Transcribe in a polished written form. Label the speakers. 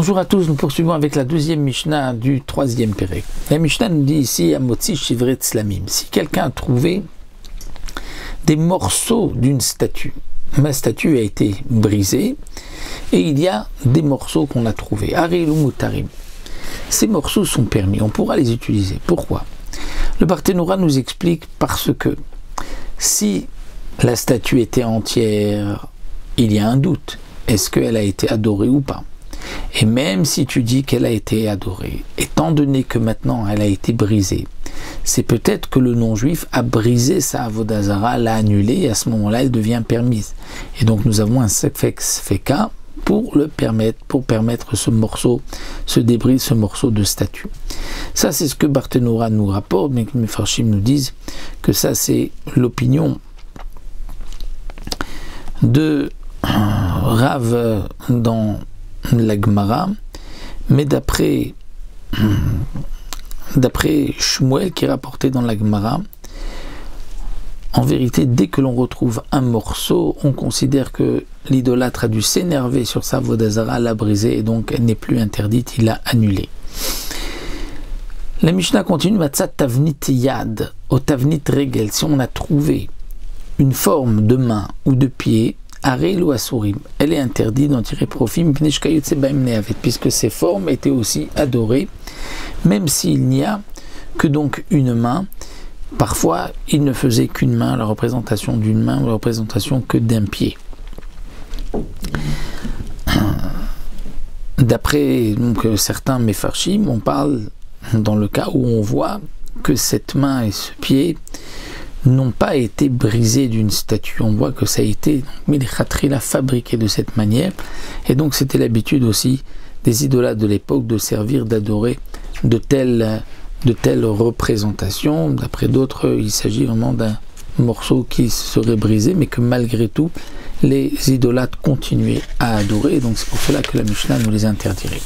Speaker 1: Bonjour à tous, nous poursuivons avec la deuxième Mishnah du troisième Pérec. La Mishnah nous dit ici à Motzi Shivret Slamim, si quelqu'un a trouvé des morceaux d'une statue, ma statue a été brisée et il y a des morceaux qu'on a trouvés, Aril ou Mutarim. Ces morceaux sont permis, on pourra les utiliser. Pourquoi? Le Barthénora nous explique parce que si la statue était entière, il y a un doute. Est-ce qu'elle a été adorée ou pas? Et même si tu dis qu'elle a été adorée, étant donné que maintenant elle a été brisée, c'est peut-être que le non-juif a brisé sa Avodah Zara, l'a annulée, et à ce moment-là, elle devient permise. Et donc nous avons un Sefek Sfeka pour permettre ce morceau, ce débris, ce morceau de statue. Ça, c'est ce que Barthénora nous rapporte, mais que Mefarshim nous disent que ça, c'est l'opinion de Rav dans la Gemara, mais d'après Shmuel qui est rapporté dans la Gemara, en vérité, dès que l'on retrouve un morceau, on considère que l'idolâtre a dû s'énerver sur sa Avodah Zara, l'a brisée, et donc elle n'est plus interdite, il l'a annulée. La Mishnah continue, Matzat Tavnit Yad, au Tavnit Regel, si on a trouvé une forme de main ou de pied, Arel ou Asurim, elle est interdite d'en tirer profit, puisque ces formes étaient aussi adorées, même s'il n'y a que donc une main. Parfois, il ne faisait qu'une main, la représentation d'une main, ou la représentation que d'un pied. D'après certains Mefarshim, on parle dans le cas où on voit que cette main et ce pied n'ont pas été brisés d'une statue. On voit que ça a été fabriqué de cette manière, et donc c'était l'habitude aussi des idolâtres de l'époque de servir, d'adorer de telles représentations. D'après d'autres, il s'agit vraiment d'un morceau qui serait brisé, mais que malgré tout, les idolâtres continuaient à adorer, et donc c'est pour cela que la Mishnah nous les interdirait.